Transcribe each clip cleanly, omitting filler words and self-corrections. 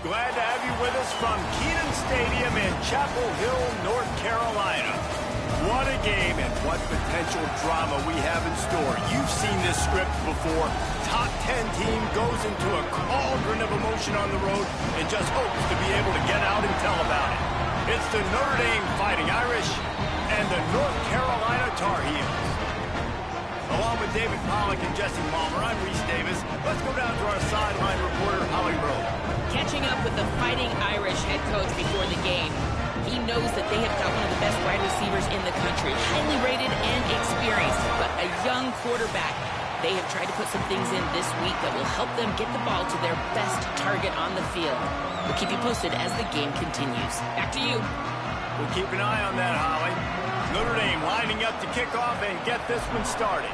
Glad to have you with us from Kenan Stadium in Chapel Hill, North Carolina. What a game and what potential drama we have in store. You've seen this script before. Top 10 team goes into a cauldron of emotion on the road and just hopes to be able to get out and tell about it. It's the Notre Dame Fighting Irish and the North Carolina Tar Heels. Along with David Pollack and Jesse Malmer, I'm Reese Davis. Let's go down to our sideline reporter, Holly Rowe. Catching up with the Fighting Irish head coach before the game, he knows that they have got one of the best wide receivers in the country, highly rated and experienced, but a young quarterback. They have tried to put some things in this week that will help them get the ball to their best target on the field. We'll keep you posted as the game continues. Back to you. We'll keep an eye on that, Holly. Notre Dame lining up to kick off and get this one started.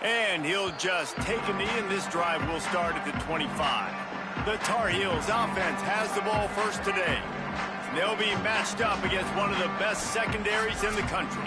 And he'll just take a knee, and this drive will start at the 25. The Tar Heels offense has the ball first today. They'll be matched up against one of the best secondaries in the country.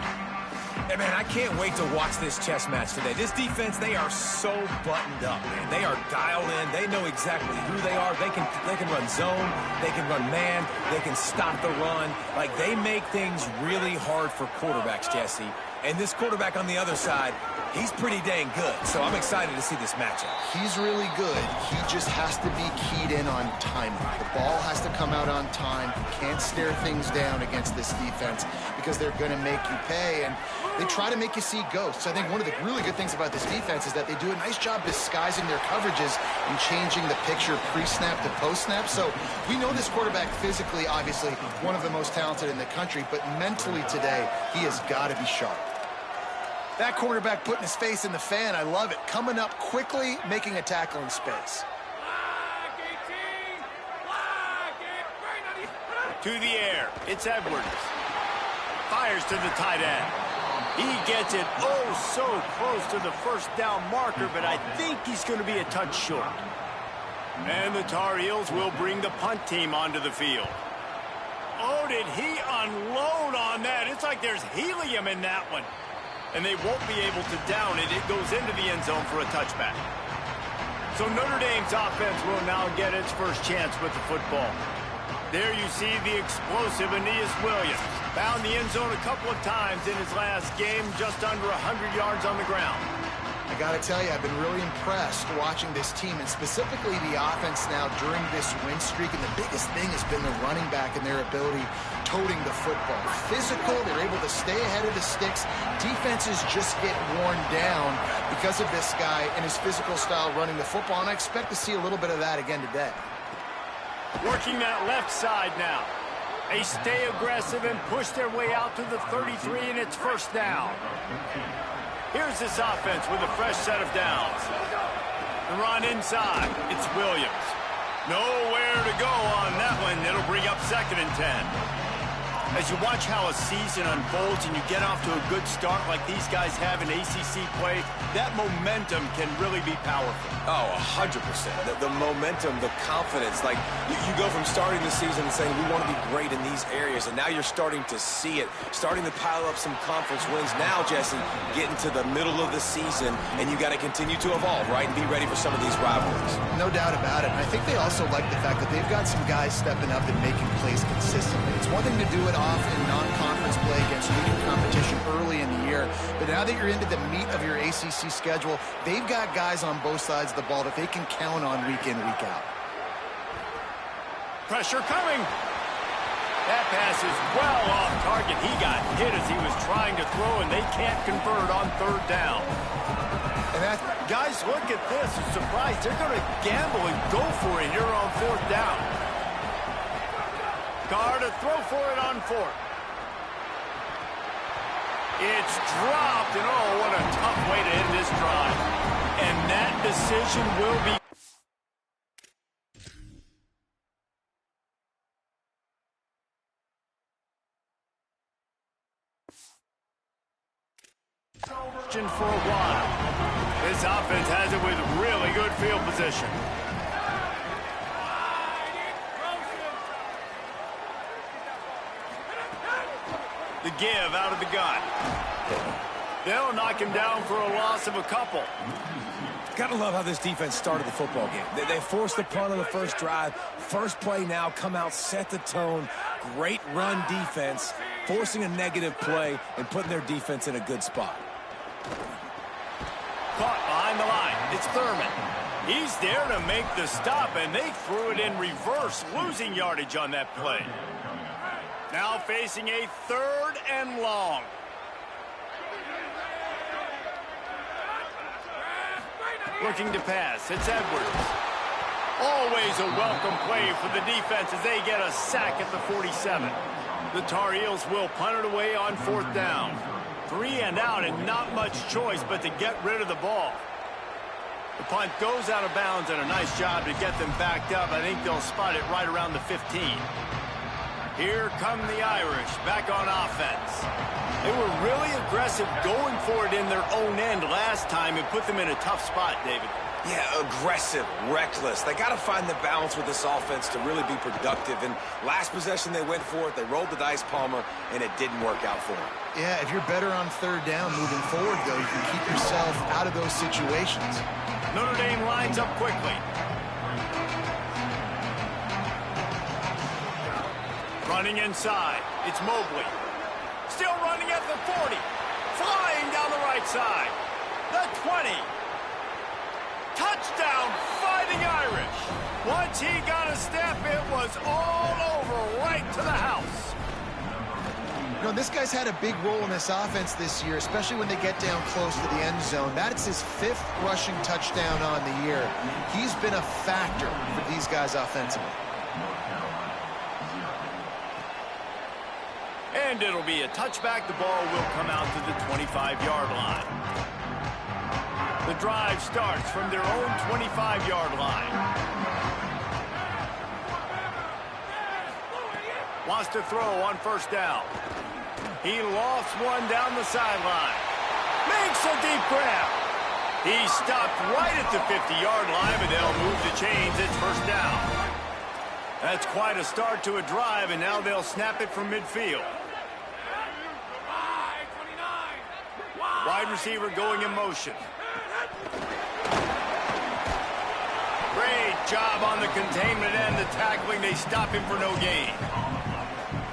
Hey, man, I can't wait to watch this chess match today. This defense, they are so buttoned up, man. They are dialed in. They know exactly who they are. They can run zone. They can run man. They can stop the run. Like, they make things really hard for quarterbacks, Jesse. And this quarterback on the other side, he's pretty dang good. So I'm excited to see this matchup. He's really good. He just has to be keyed in on timing. The ball has to come out on time. You can't stare things down against this defense because they're going to make you pay. And they try to make you see ghosts. I think one of the really good things about this defense is that they do a nice job disguising their coverages and changing the picture pre-snap to post-snap. So we know this quarterback physically, obviously, one of the most talented in the country, but mentally today, he has got to be sharp. That quarterback putting his face in the fan, I love it. Coming up quickly, making a tackle in space. To the air, it's Edwards. Fires to the tight end. He gets it oh so close to the first down marker, but I think he's going to be a touch short. And the Tar Heels will bring the punt team onto the field. Oh, did he unload on that? It's like there's helium in that one. And they won't be able to down it. It goes into the end zone for a touchback. So Notre Dame's offense will now get its first chance with the football. There you see the explosive Aeneas Williams. Found the end zone a couple of times in his last game, just under 100 yards on the ground. I got to tell you, I've been really impressed watching this team, and specifically the offense now during this win streak. And the biggest thing has been the running back and their ability toting the football. Physical, they're able to stay ahead of the sticks. Defenses just get worn down because of this guy and his physical style running the football, and I expect to see a little bit of that again today. Working that left side now. They stay aggressive and push their way out to the 33, and it's first down. Here's this offense with a fresh set of downs. The run inside. It's Williams. Nowhere to go on that one. It'll bring up 2nd and 10. As you watch how a season unfolds and you get off to a good start like these guys have in ACC play, that momentum can really be powerful. Oh, 100%. The momentum, the confidence. Like, you go from starting the season and saying, we want to be great in these areas, and now you're starting to see it, starting to pile up some conference wins. Now, Jesse, getting to the middle of the season, and you got to continue to evolve, right, and be ready for some of these rivalries. No doubt about it. And I think they also like the fact that they've got some guys stepping up and making plays consistently. It's one thing to do it off in non-conference play against weaker competition early in the year, but now that you're into the meat of your ACC schedule, they've got guys on both sides of the ball that they can count on week in, week out. Pressure coming. That pass is well off target. He got hit as he was trying to throw, and they can't convert on 3rd down. And guys, look at this. I'm surprised. They're going to gamble and go for it here on 4th down. Carr to throw for it on 4th. It's dropped, and oh, what a tough way to end this drive. And that decision will be... for a while. This offense has it with really good field position. The give out of the gun. They'll knock him down for a loss of a couple. Gotta love how this defense started the football game. They forced the punt on the first drive. First play now, come out, set the tone. Great run defense, forcing a negative play and putting their defense in a good spot. Caught behind the line. It's Thurman. He's there to make the stop, and they threw it in reverse, losing yardage on that play. Now facing a 3rd and long. Looking to pass. It's Edwards. Always a welcome play for the defense as they get a sack at the 47. The Tar Heels will punt it away on 4th down. 3 and out and not much choice but to get rid of the ball. The punt goes out of bounds and a nice job to get them backed up. I think they'll spot it right around the 15. Here come the Irish back on offense. They were really aggressive going for it in their own end last time and put them in a tough spot, David. Yeah, aggressive, reckless. They got to find the balance with this offense to really be productive. And last possession, they went for it. They rolled the dice, Palmer, and it didn't work out for them. Yeah, if you're better on 3rd down moving forward, though, you can keep yourself out of those situations. Notre Dame lines up quickly. Running inside. It's Mobley. Still running at the 40. Flying down the right side. The 20. Touchdown, Fighting Irish. Once he got a step, it was all over right to the house. You know, this guy's had a big role in this offense this year, especially when they get down close to the end zone. That's his 5th rushing touchdown on the year. He's been a factor for these guys offensively. And it'll be a touchback. The ball will come out to the 25-yard line. The drive starts from their own 25-yard line. Wants to throw on 1st down. He lofts one down the sideline. Makes a deep grab. He stopped right at the 50-yard line, but they'll move the chains. It's 1st down. That's quite a start to a drive, and now they'll snap it from midfield. Wide receiver going in motion. Great job on the containment and the tackling. They stop him for no gain.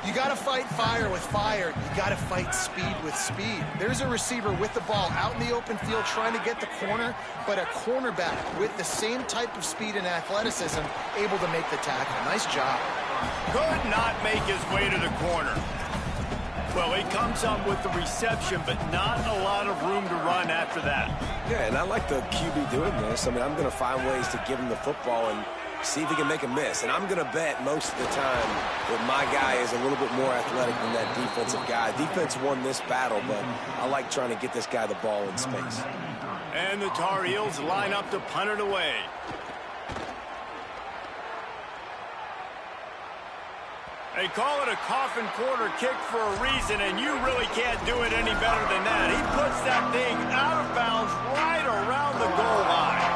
You got to fight fire with fire. You got to fight speed with speed. There's a receiver with the ball out in the open field trying to get the corner, but a cornerback with the same type of speed and athleticism able to make the tackle. Nice job. Could not make his way to the corner. Well, he comes up with the reception, but not a lot of room to run after that. Yeah, and I like the QB doing this. I mean, I'm going to find ways to give him the football and see if he can make a miss. And I'm going to bet most of the time that my guy is a little bit more athletic than that defensive guy. Defense won this battle, but I like trying to get this guy the ball in space. And the Tar Heels line up to punt it away. They call it a coffin corner kick for a reason, and you really can't do it any better than that. He puts that thing out of bounds right around the goal line.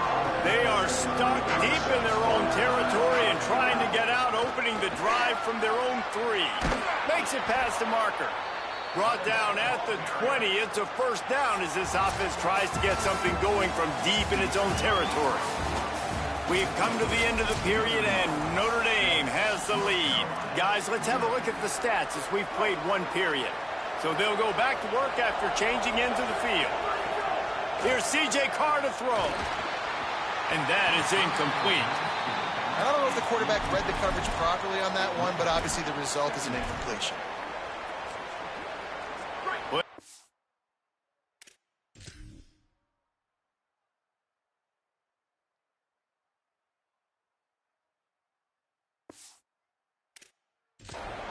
They are stuck deep in their own territory and trying to get out, opening the drive from their own 3. Makes it past the marker. Brought down at the 20. It's a 1st down as this offense tries to get something going from deep in its own territory. We've come to the end of the period, and Notre Dame has the lead. Guys, let's have a look at the stats as we've played 1 period. So they'll go back to work after changing into the field. Here's C.J. Carr to throw. And that is incomplete. I don't know if the quarterback read the coverage properly on that one, but obviously the result is an incompletion.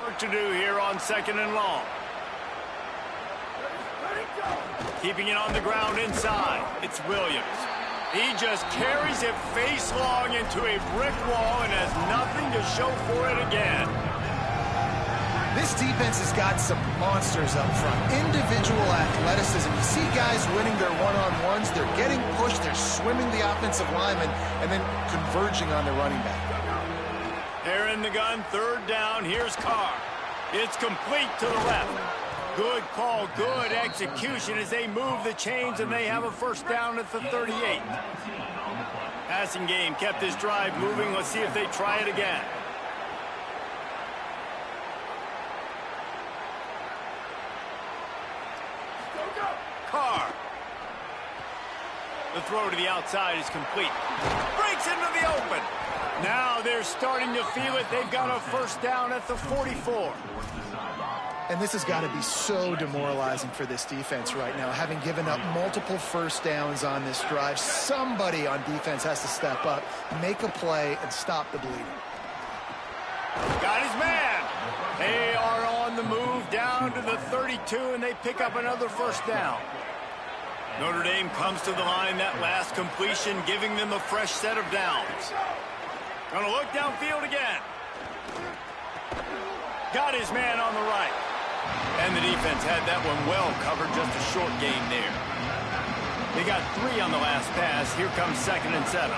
Work to do here on 2nd and long. Keeping it on the ground inside. It's Williams. He just carries it face long into a brick wall and has nothing to show for it again. This defense has got some monsters up front. Individual athleticism. You see guys winning their one-on-ones. They're getting pushed. They're swimming the offensive lineman and then converging on the running back. They're in the gun. 3rd down. Here's Carr. It's complete to the left. Good call, good execution as they move the chains, and they have a first down at the 38. Passing game kept this drive moving. Let's see if they try it again. Carr. The throw to the outside is complete. Breaks into the open. Now they're starting to feel it. They've got a first down at the 44. And this has got to be so demoralizing for this defense right now. Having given up multiple first downs on this drive, somebody on defense has to step up, make a play, and stop the bleeding. Got his man. They are on the move down to the 32, and they pick up another first down. Notre Dame comes to the line, that last completion, giving them a fresh set of downs. Gonna look downfield again. Got his man on the right. And the defense had that one well covered, just a short gain there. They got 3 on the last pass. Here comes 2nd and 7.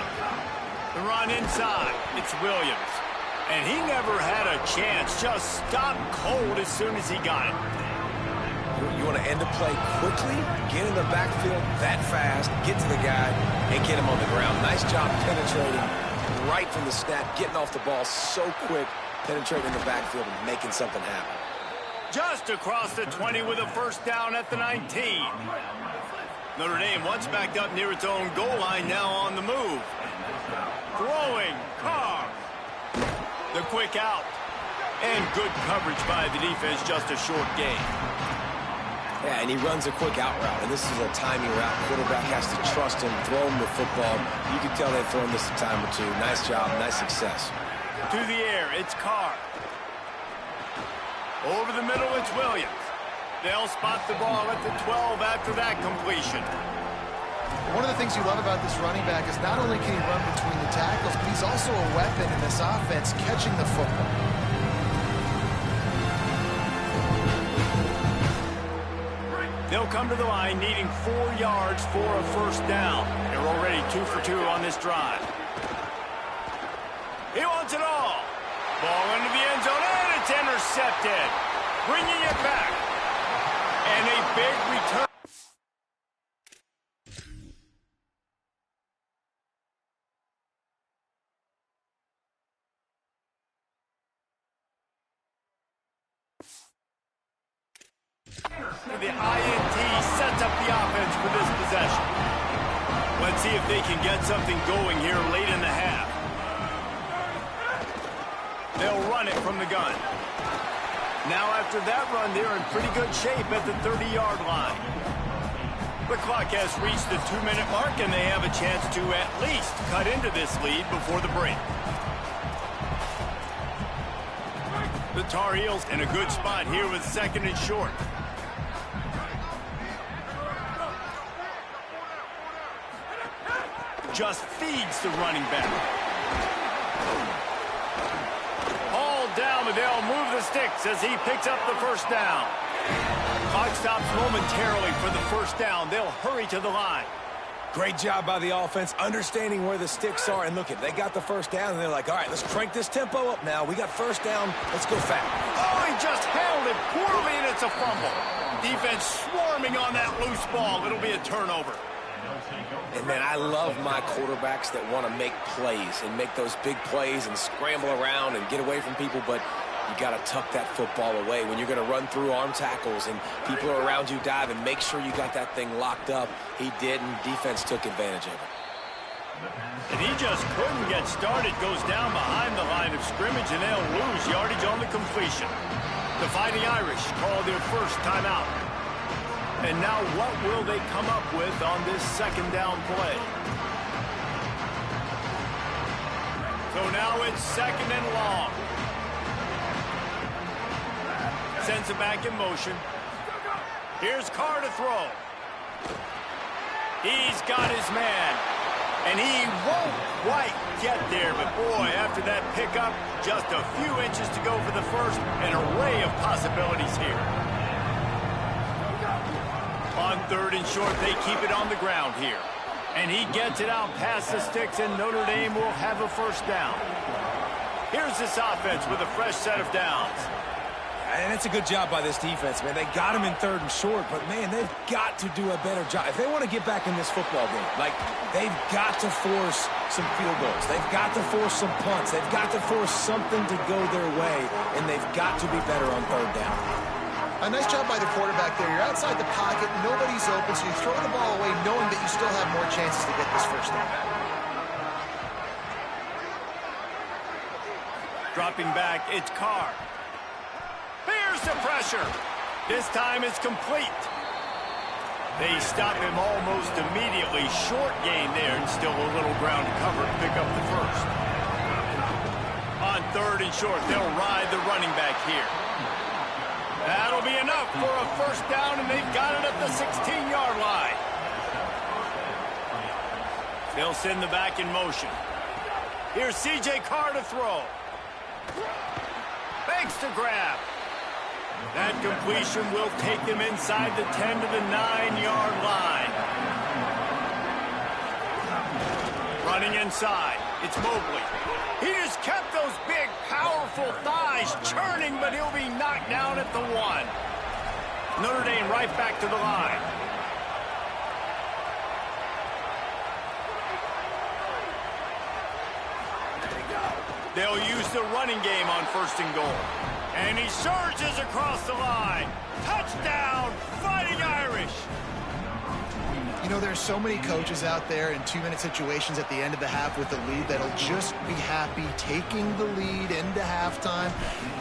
The run inside. It's Williams. And he never had a chance. Just stopped cold as soon as he got it. You want to end the play quickly, get in the backfield that fast, get to the guy, and get him on the ground. Nice job penetrating right from the snap, getting off the ball so quick, penetrating the backfield and making something happen. Just across the 20 with a first down at the 19. Notre Dame once backed up near its own goal line, now on the move. Throwing, Carr. The quick out. And good coverage by the defense, just a short gain. Yeah, and he runs a quick out route, and this is a timing route. Quarterback has to trust him, throw him the football. You can tell they've thrown this a time or two. Nice job, nice success. To the air, it's Carr. Over the middle, it's Williams. They'll spot the ball at the 12 after that completion. One of the things you love about this running back is not only can he run between the tackles, but he's also a weapon in this offense, catching the football. They'll come to the line needing 4 yards for a first down. They're already 2 for 2 on this drive. He wants it all. Ball into the end zone, and it's intercepted. Bringing it back. And a big return. The INT sets up the offense for this possession. Let's see if they can get something going here late in the half. They'll run it from the gun. Now after that run, they're in pretty good shape at the 30-yard line. The clock has reached the 2-minute mark, and they have a chance to at least cut into this lead before the break. The Tar Heels in a good spot here with 2nd and short. Just feeds the running back. All down, but they'll move the sticks as he picks up the first down. Clock stops momentarily for the first down. They'll hurry to the line. Great job by the offense, understanding where the sticks are. And look, they got the first down, and they're like, all right, let's crank this tempo up now. We got first down. Let's go fast. Oh, he just handled it poorly, and it's a fumble. Defense swarming on that loose ball. It'll be a turnover. And, man, I love my quarterbacks that want to make plays and make those big plays and scramble around and get away from people, but you got to tuck that football away. When you're going to run through arm tackles and people are around you diving, make sure you got that thing locked up. He did, and defense took advantage of it. And he just couldn't get started. Goes down behind the line of scrimmage, and they'll lose yardage on the completion. The Fighting Irish call their first timeout. And now what will they come up with on this 2nd down play? So now it's 2nd and long. Sends it back in motion. Here's Carr to throw. He's got his man. And he won't quite get there. But boy, after that pickup, just a few inches to go for the first. An array of possibilities here. On 3rd and short, they keep it on the ground here. And he gets it out past the sticks, and Notre Dame will have a first down. Here's this offense with a fresh set of downs. And it's a good job by this defense, man. They got him in 3rd and short, but, man, they've got to do a better job. If they want to get back in this football game, like, they've got to force some field goals. They've got to force some punts. They've got to force something to go their way, and they've got to be better on 3rd down. A nice job by the quarterback there. You're outside the pocket, nobody's open, so you throw the ball away knowing that you still have more chances to get this first down. Dropping back, it's Carr. Here's the pressure. This time it's complete. They stop him almost immediately. Short gain there and still a little ground to cover to pick up the first. On 3rd and short, they'll ride the running back here. That'll be enough for a first down, and they've got it at the 16-yard line. They'll send the back in motion. Here's C.J. Carr to throw. Fakes to grab. That completion will take them inside the 10 to the 9-yard line. Running inside, it's Mobley. He just kept those big, powerful thighs churning, but he'll be knocked down at the 1. Notre Dame right back to the line. They'll use the running game on 1st and goal. And he surges across the line. Touchdown, Fighting Irish. You know, there's so many coaches out there in 2-minute situations at the end of the half with the lead that'll just be happy taking the lead into halftime.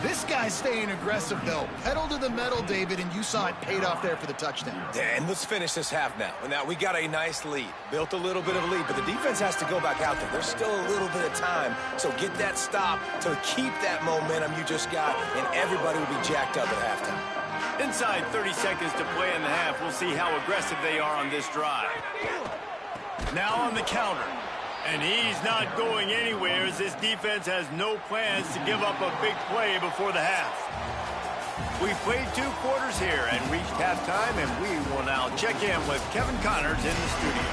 This guy's staying aggressive, though. Pedal to the metal, David, and you saw it paid off there for the touchdown. Yeah, and let's finish this half now. Now, we got a nice lead. Built a little bit of a lead, but the defense has to go back out there. There's still a little bit of time, so get that stop to keep that momentum you just got, and everybody will be jacked up at halftime. Inside 30 seconds to play in the half. We'll see how aggressive they are on this drive. Now on the counter. And he's not going anywhere as this defense has no plans to give up a big play before the half. We've played 2 quarters here and reached halftime, and we will now check in with Kevin Connors in the studio.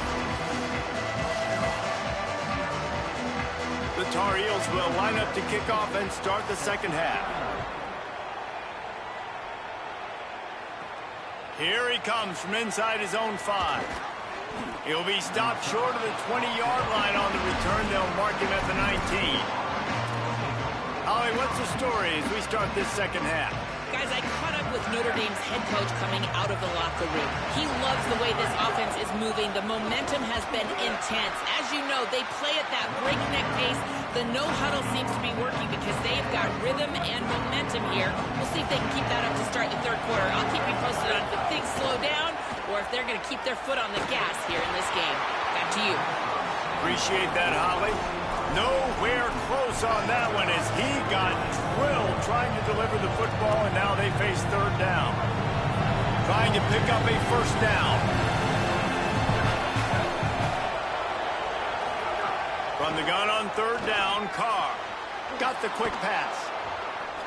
The Tar Heels will line up to kick off and start the second half. Here he comes from inside his own 5. He'll be stopped short of the 20-yard line on the return. They'll mark him at the 19. Holly, what's the story as we start this second half? Guys, I caught up with Notre Dame's head coach coming out of the locker room. He loves the way this offense is moving. The momentum has been intense. As you know, they play at that breakneck pace. The no-huddle seems to be working because they've got rhythm and momentum here. We'll see if they can keep that up to start the 3rd quarter. I'll keep you posted on if things slow down or if they're going to keep their foot on the gas here in this game. Back to you. Appreciate that, Holly. Nowhere close on that one as he got drilled trying to deliver the football, and now they face 3rd down. Trying to pick up a first down. From the gun on 3rd down, Carr got the quick pass.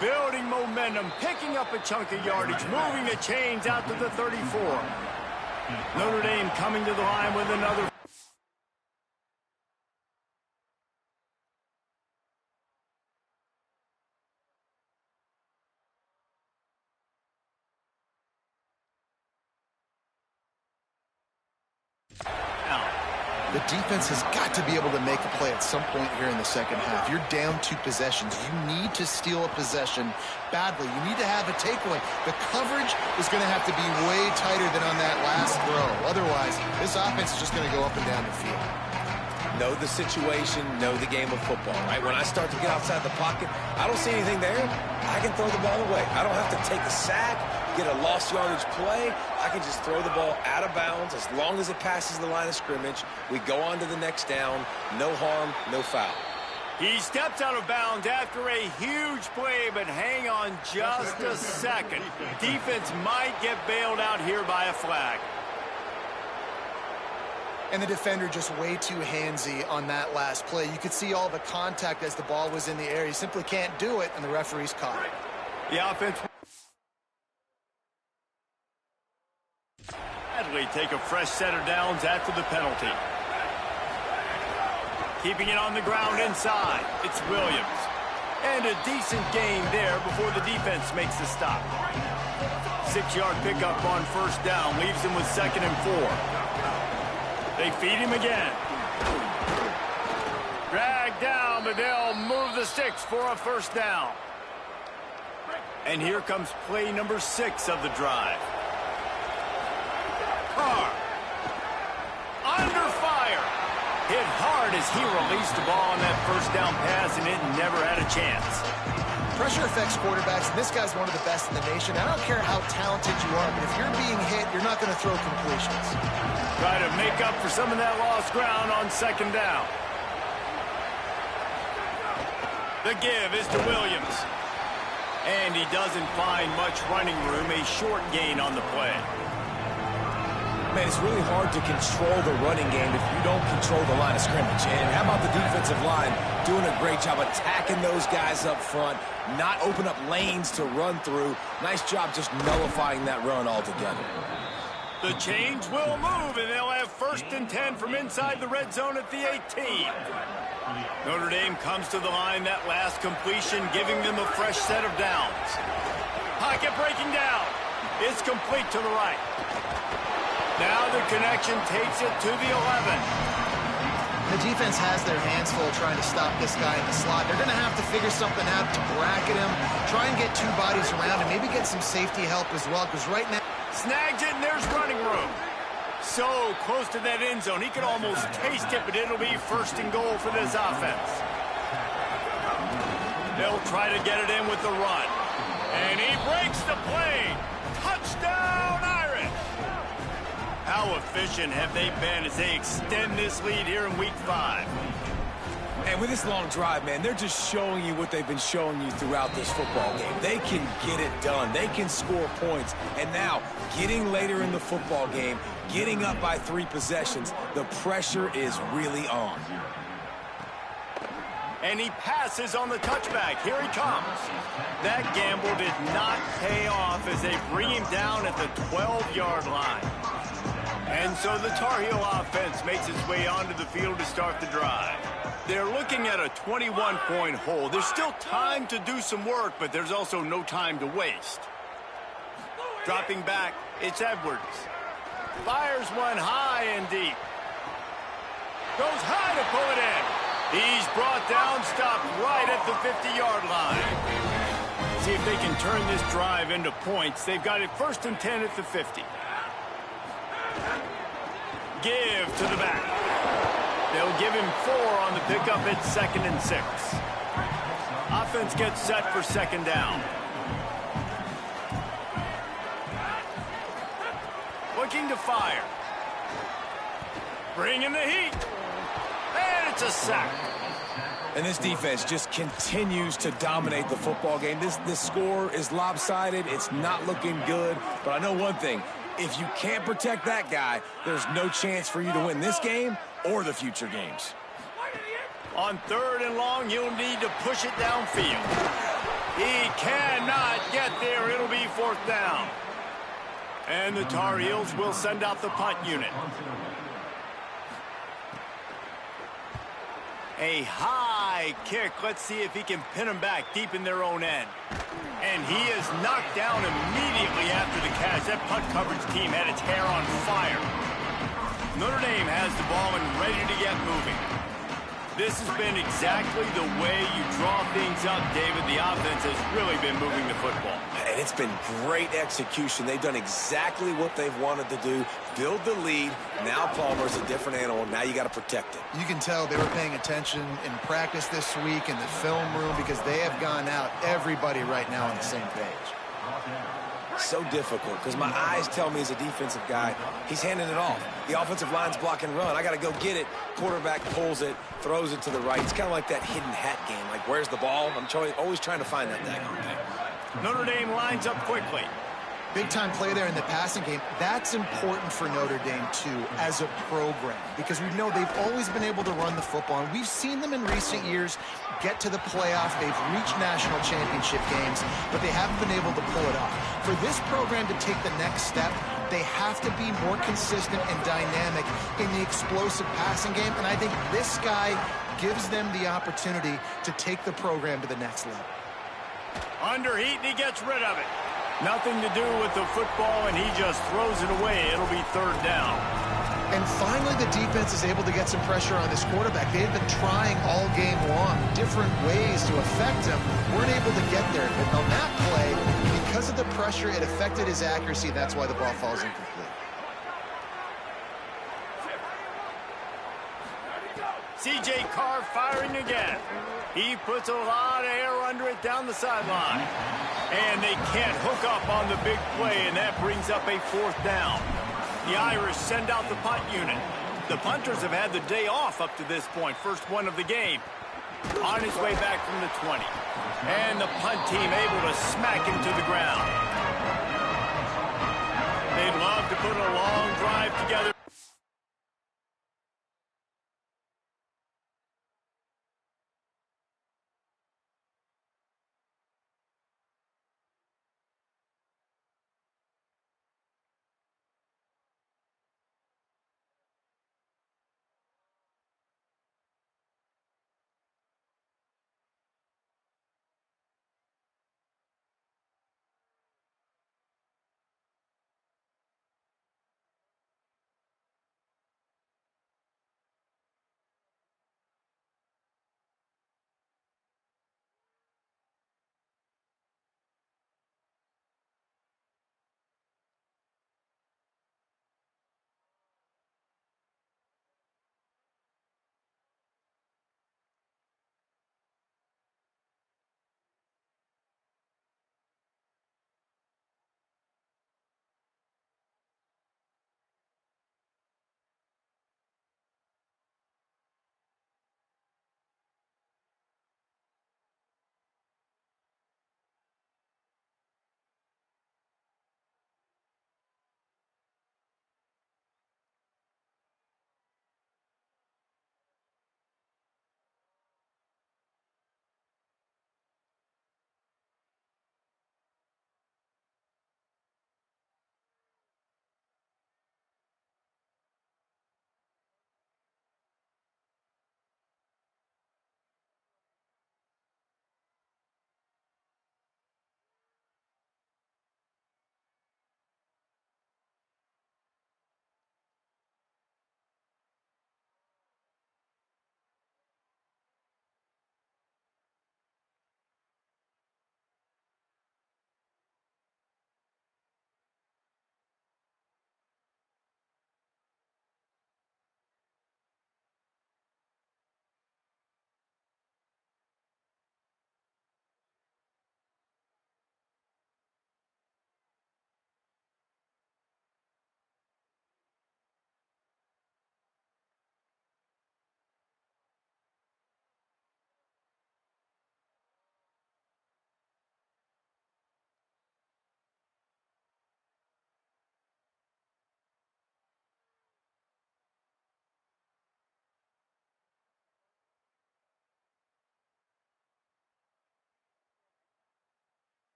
Building momentum, picking up a chunk of yardage, moving the chains out to the 34. Notre Dame coming to the line with another. The defense has got to be able to make a play at some point here in the second half. You're down 2 possessions. You need to steal a possession badly. You need to have a takeaway. The coverage is going to have to be way tighter than on that last throw. Otherwise, this offense is just going to go up and down the field. Know the situation, know the game of football, right? When I start to get outside the pocket, I don't see anything there. I can throw the ball away. I don't have to take a sack, get a lost yardage play. I can just throw the ball out of bounds as long as it passes the line of scrimmage. We go on to the next down. No harm, no foul. He steps out of bounds after a huge play, but hang on just a second. Defense might get bailed out here by a flag. And the defender just way too handsy on that last play. You could see all the contact as the ball was in the air. He simply can't do it, and the referee's caught it. The offense badly take a fresh set of downs after the penalty. Keeping it on the ground inside. It's Williams. And a decent gain there before the defense makes the stop. 6-yard pickup on first down leaves him with 2nd and 4. They feed him again. Drag down, but they'll move the sticks for a first down. And here comes play number 6 of the drive. Carr. Under fire. Hit hard as he released the ball on that first down pass, and it never had a chance. Pressure affects quarterbacks, and this guy's one of the best in the nation. I don't care how talented you are, but if you're being hit, you're not going to throw completions. Try to make up for some of that lost ground on 2nd down. The give is to Williams. And he doesn't find much running room, a short gain on the play. Man, it's really hard to control the running game if you don't control the line of scrimmage. And how about the defensive line doing a great job attacking those guys up front, not open up lanes to run through. Nice job just nullifying that run altogether. The chains will move, and they'll have 1st and 10 from inside the red zone at the 18. Notre Dame comes to the line, that last completion giving them a fresh set of downs. Pocket breaking down. It's complete to the right. Now the connection takes it to the 11. The defense has their hands full trying to stop this guy in the slot. They're going to have to figure something out to bracket him, try and get 2 bodies around, and maybe get some safety help as well, because right now... Snags it, and there's running room. So close to that end zone, he could almost taste it, but it'll be 1st and goal for this offense. They'll try to get it in with the run. And he breaks the play. Touchdown, Irish! How efficient have they been as they extend this lead here in Week 5? And with this long drive, man, they're just showing you what they've been showing you throughout this football game. They can get it done. They can score points. And now, getting later in the football game, getting up by 3 possessions, the pressure is really on. And he passes on the touchback. Here he comes. That gamble did not pay off as they bring him down at the 12-yard line. And so the Tar Heel offense makes its way onto the field to start the drive. They're looking at a 21-point hole. There's still time to do some work, but there's also no time to waste. Dropping back, it's Edwards. Fires one high and deep. Goes high to pull it in. He's brought down, stopped right at the 50-yard line. See if they can turn this drive into points. They've got it 1st and 10 at the 50. Give to the back. They'll give him 4 on the pickup at 2nd and 6. Offense gets set for 2nd down. Looking to fire. Bringing the heat. And it's a sack. And this defense just continues to dominate the football game. This score is lopsided. It's not looking good. But I know one thing. If you can't protect that guy, there's no chance for you to win this game or the future games. On 3rd and long, you'll need to push it downfield. He cannot get there. It'll be 4th down. And the Tar Heels will send out the punt unit. A high kick. Let's see if he can pin them back deep in their own end. And he is knocked down immediately after the catch. That punt coverage team had its hair on fire. Notre Dame has the ball and ready to get moving. This has been exactly the way you draw things up, David. The offense has really been moving the football. And it's been great execution. They've done exactly what they've wanted to do. Build the lead. Now Palmer's a different animal. Now you got to protect it. You can tell they were paying attention in practice this week in the film room because they have gone out, everybody right now on the same page. So difficult because my eyes tell me as a defensive guy, he's handing it off. The offensive line's block and run. I got to go get it. Quarterback pulls it, throws it to the right. It's kind of like that hidden hat game. Like, where's the ball? I'm always trying to find that daggone thing. Notre Dame lines up quickly. Big-time play there in the passing game. That's important for Notre Dame, too, as a program, because we know they've always been able to run the football. And we've seen them in recent years get to the playoff. They've reached national championship games, but they haven't been able to pull it off. For this program to take the next step, they have to be more consistent and dynamic in the explosive passing game, and I think this guy gives them the opportunity to take the program to the next level. Under heat, and he gets rid of it. Nothing to do with the football, and he just throws it away. It'll be third down. And finally, the defense is able to get some pressure on this quarterback. They've been trying all game long different ways to affect him. Weren't able to get there. But on that play, because of the pressure, it affected his accuracy. That's why the ball falls incomplete. C.J. Carr firing again. He puts a lot of air under it down the sideline. And they can't hook up on the big play, and that brings up a fourth down. The Irish send out the punt unit. The punters have had the day off up to this point. First one of the game. On his way back from the 20. And the punt team able to smack him to the ground. They'd love to put a long drive together.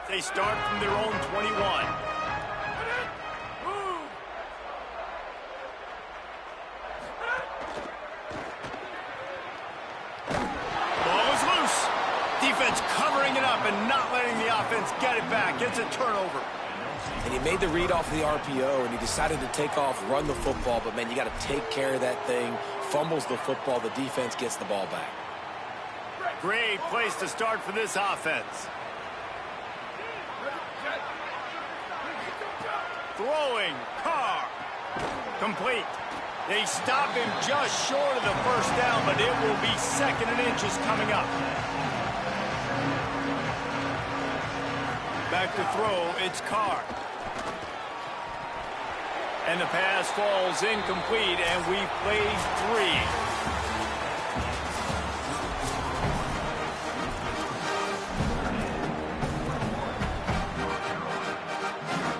They start from their own 21. Ball is loose. Defense covering it up and not letting the offense get it back. It's a turnover. And he made the read off the RPO, and he decided to take off, run the football. But, man, you got to take care of that thing. Fumbles the football. The defense gets the ball back. Great place to start for this offense. Throwing. Carr. Complete. They stop him just short of the first down, but it will be 2nd and inches coming up. Back to throw, it's Carr. And the pass falls incomplete, and we played 3.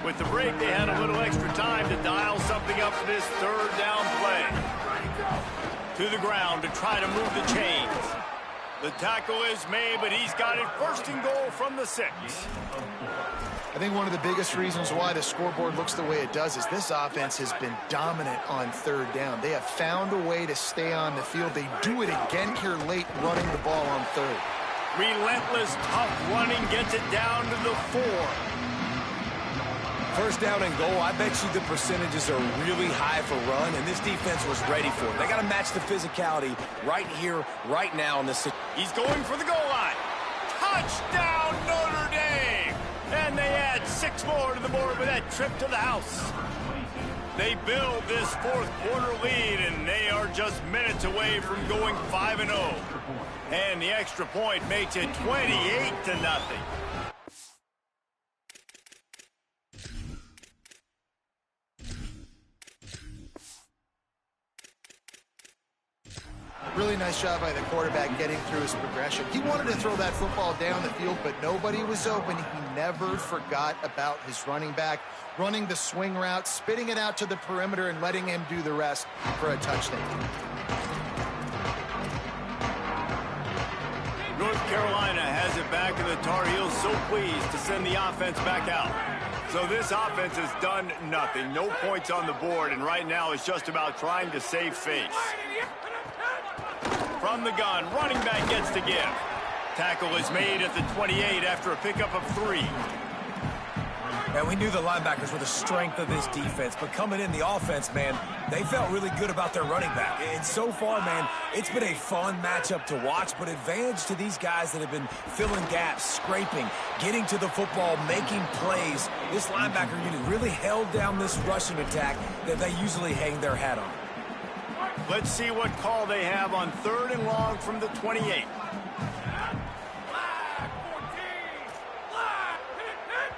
With the break, they had a little extra time to dial something up for this 3rd down play. To the ground to try to move the chains. The tackle is made, but he's got it 1st and goal from the 6. I think one of the biggest reasons why the scoreboard looks the way it does is this offense has been dominant on 3rd down. They have found a way to stay on the field. They do it again here late, running the ball on 3rd. Relentless, tough running gets it down to the 4. 1st down and goal, I bet you the percentages are really high for run, and this defense was ready for it. They got to match the physicality right here, right now in this situation. He's going for the goal line. Touchdown, Notre Dame! And they add 6 more to the board with that trip to the house. They build this 4th quarter lead, and they are just minutes away from going 5-0. And the extra point makes it 28-0. Really nice job by the quarterback getting through his progression. He wanted to throw that football down the field, but nobody was open. He never forgot about his running back, running the swing route, spitting it out to the perimeter, and letting him do the rest for a touchdown. North Carolina has it back, and the Tar Heels so pleased to send the offense back out. So this offense has done nothing. No points on the board, and right now it's just about trying to save face. From the gun, running back gets to give. Tackle is made at the 28 after a pickup of 3. And we knew the linebackers were the strength of this defense, but coming in the offense, man, they felt really good about their running back. And so far, man, it's been a fun matchup to watch, but advantage to these guys that have been filling gaps, scraping, getting to the football, making plays. This linebacker unit really held down this rushing attack that they usually hang their hat on. Let's see what call they have on 3rd and long from the 28.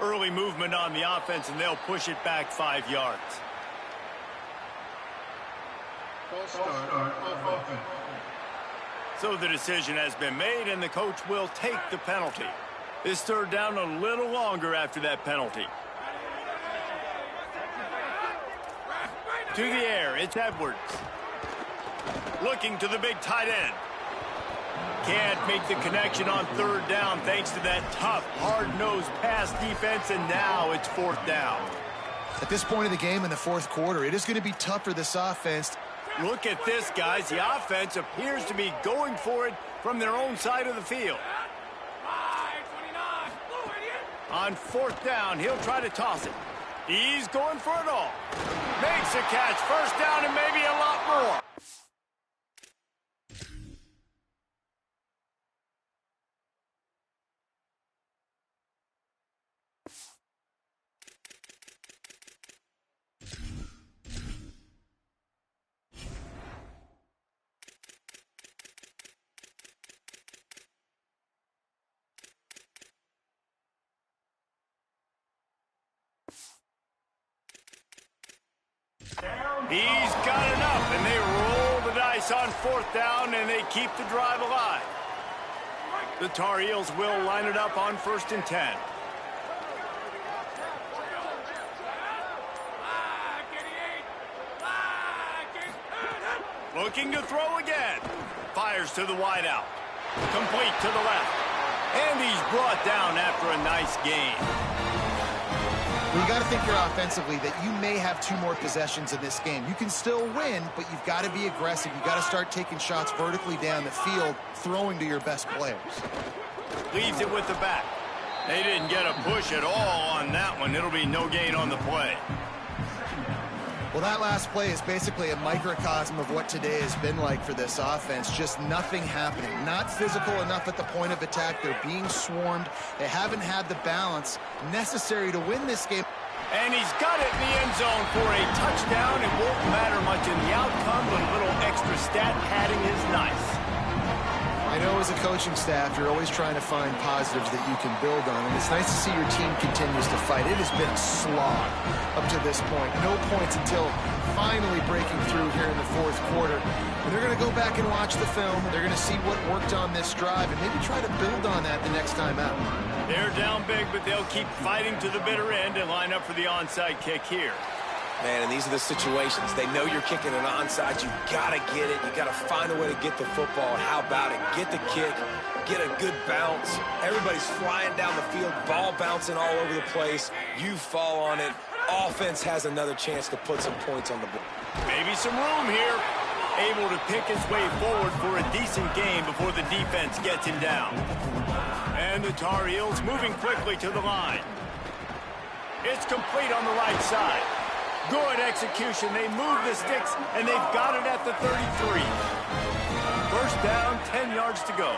Early movement on the offense, and they'll push it back 5 yards. So the decision has been made, and the coach will take the penalty. This 3rd down a little longer after that penalty. To the air, it's Edwards. Looking to the big tight end. Can't make the connection on 3rd down thanks to that tough, hard-nosed pass defense, and now it's 4th down. At this point of the game in the 4th quarter, it is going to be tough for this offense. Look at this, guys. The offense appears to be going for it from their own side of the field. On 4th down, he'll try to toss it. He's going for it all. Makes a catch. 1st down and maybe a lot more. He's got enough, and they roll the dice on 4th down, and they keep the drive alive. The Tar Heels will line it up on 1st and 10. Looking to throw again. Fires to the wideout. Complete to the left. And he's brought down after a nice game. Well, you got to think here offensively that you may have 2 more possessions in this game. You can still win, but you've got to be aggressive. You've got to start taking shots vertically down the field, throwing to your best players. Leaves it with the back. They didn't get a push at all on that one. It'll be no gain on the play. Well, that last play is basically a microcosm of what today has been like for this offense. Just nothing happening. Not physical enough at the point of attack. They're being swarmed. They haven't had the balance necessary to win this game. And he's got it in the end zone for a touchdown. It won't matter much in the outcome, but a little extra stat padding is nice. I know as a coaching staff, you're always trying to find positives that you can build on, and it's nice to see your team continues to fight. It has been a slog up to this point. No points until finally breaking through here in the 4th quarter. And they're going to go back and watch the film. They're going to see what worked on this drive and maybe try to build on that the next time out. They're down big, but they'll keep fighting to the bitter end and line up for the onside kick here. Man, and these are the situations. They know you're kicking an onside. You got to get it. You got to find a way to get the football. And how about it? Get the kick. Get a good bounce. Everybody's flying down the field. Ball bouncing all over the place. You fall on it. Offense has another chance to put some points on the board. Maybe some room here. Able to pick his way forward for a decent game before the defense gets him down. And the Tar Heels moving quickly to the line. It's complete on the right side. Good execution. They move the sticks, and they've got it at the 33. First down, 10 yards to go.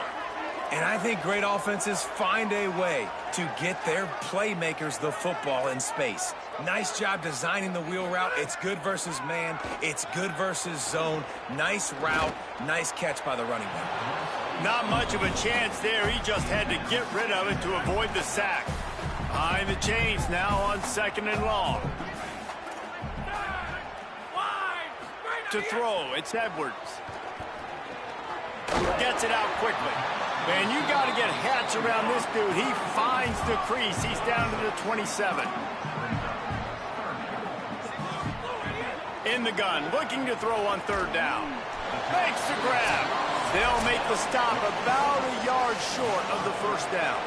And I think great offenses find a way to get their playmakers the football in space. Nice job designing the wheel route. It's good versus man. It's good versus zone. Nice route. Nice catch by the running back. Not much of a chance there. He just had to get rid of it to avoid the sack. Behind the chains now on 2nd and long. To throw, it's Edwards. Gets it out quickly. Man, you got to get Hatch around this dude. He finds the crease. He's down to the 27. In the gun, looking to throw on 3rd down. Makes the grab. They'll make the stop about a yard short of the 1st down.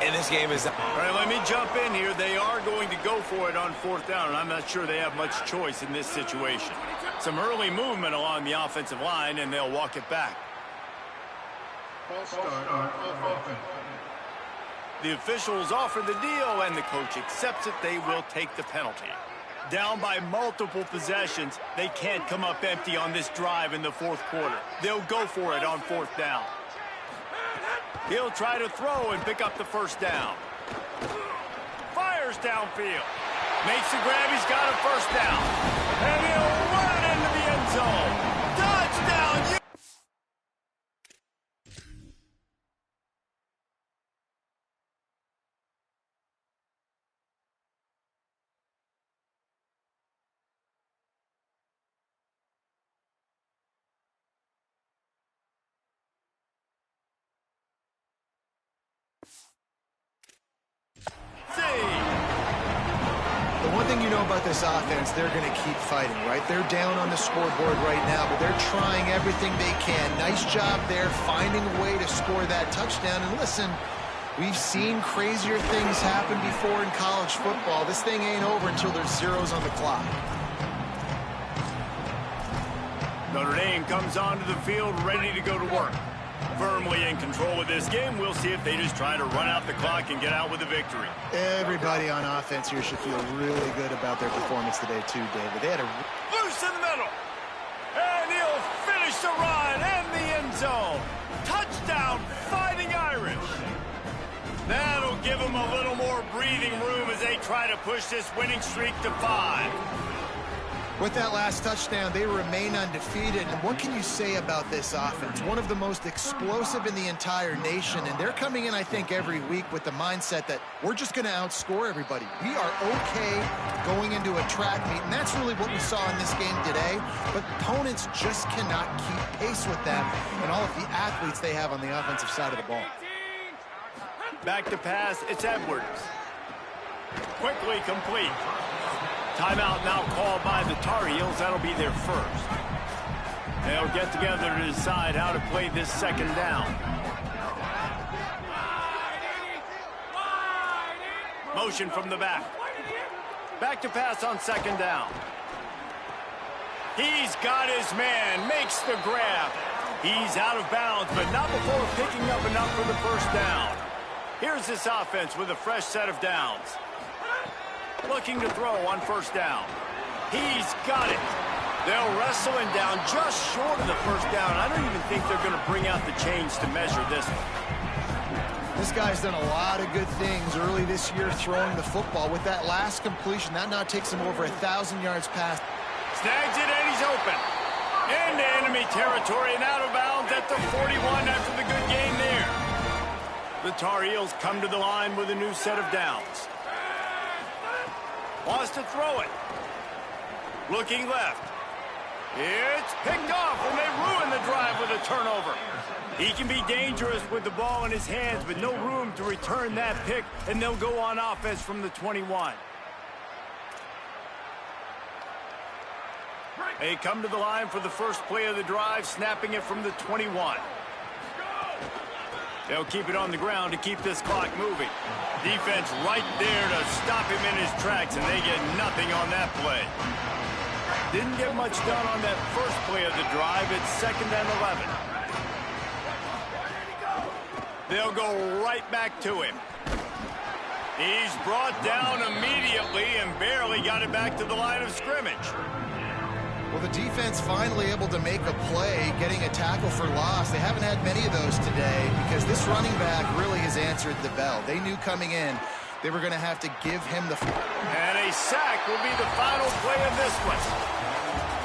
And this game is... All right, let me jump in here. They are going to go for it on 4th down, and I'm not sure they have much choice in this situation. Some early movement along the offensive line, and they'll walk it back. The officials offer the deal, and the coach accepts it. They will take the penalty. Down by multiple possessions, they can't come up empty on this drive in the 4th quarter. They'll go for it on 4th down. He'll try to throw and pick up the 1st down. Fires downfield. Makes the grab. He's got a 1st down. And he'll run it into the end zone. Touchdown! The one thing you know about this offense, they're going to keep fighting, right? They're down on the scoreboard right now, but they're trying everything they can. Nice job there, finding a way to score that touchdown. And listen, we've seen crazier things happen before in college football. This thing ain't over until there's zeros on the clock. Notre Dame comes onto the field ready to go to work. Firmly in control of this game. We'll see if they just try to run out the clock and get out with a victory. Everybody on offense here should feel really good about their performance today too, David. They had a... Loose in the middle. And he'll finish the run in the end zone. Touchdown, Fighting Irish. That'll give them a little more breathing room as they try to push this winning streak to 5. With that last touchdown, they remain undefeated. And what can you say about this offense? One of the most explosive in the entire nation. And they're coming in, I think, every week with the mindset that we're just going to outscore everybody. We are okay going into a track meet. And that's really what we saw in this game today. But opponents just cannot keep pace with them and all of the athletes they have on the offensive side of the ball. Back to pass, it's Edwards. Quickly complete. Timeout now called by the Tar Heels. That'll be their first. They'll get together to decide how to play this 2nd down. Motion from the back. Back to pass on second down. He's got his man, makes the grab. He's out of bounds, but not before picking up enough for the first down. Here's this offense with a fresh set of downs. Looking to throw on first down. He's got it. They'll wrestle him down just short of the first down. I don't even think they're going to bring out the chains to measure this one. This guy's done a lot of good things early this year throwing the football. With that last completion, that now takes him over 1,000 yards past. Snags it, and he's open. Into enemy territory and out of bounds at the 41 after the good gain there. The Tar Heels come to the line with a new set of downs. Wants to throw it. Looking left. It's picked off, and they ruin the drive with a turnover. He can be dangerous with the ball in his hands, but no room to return that pick, and they'll go on offense from the 21. They come to the line for the first play of the drive, snapping it from the 21. They'll keep it on the ground to keep this clock moving. Defense right there to stop him in his tracks, and they get nothing on that play. Didn't get much done on that first play of the drive. It's 2nd and 11. They'll go right back to him. He's brought down immediately and barely got it back to the line of scrimmage. Well, the defense finally able to make a play, getting a tackle for loss. They haven't had many of those today because this running back really has answered the bell. They knew coming in they were going to have to give him the... And a sack will be the final play of this one.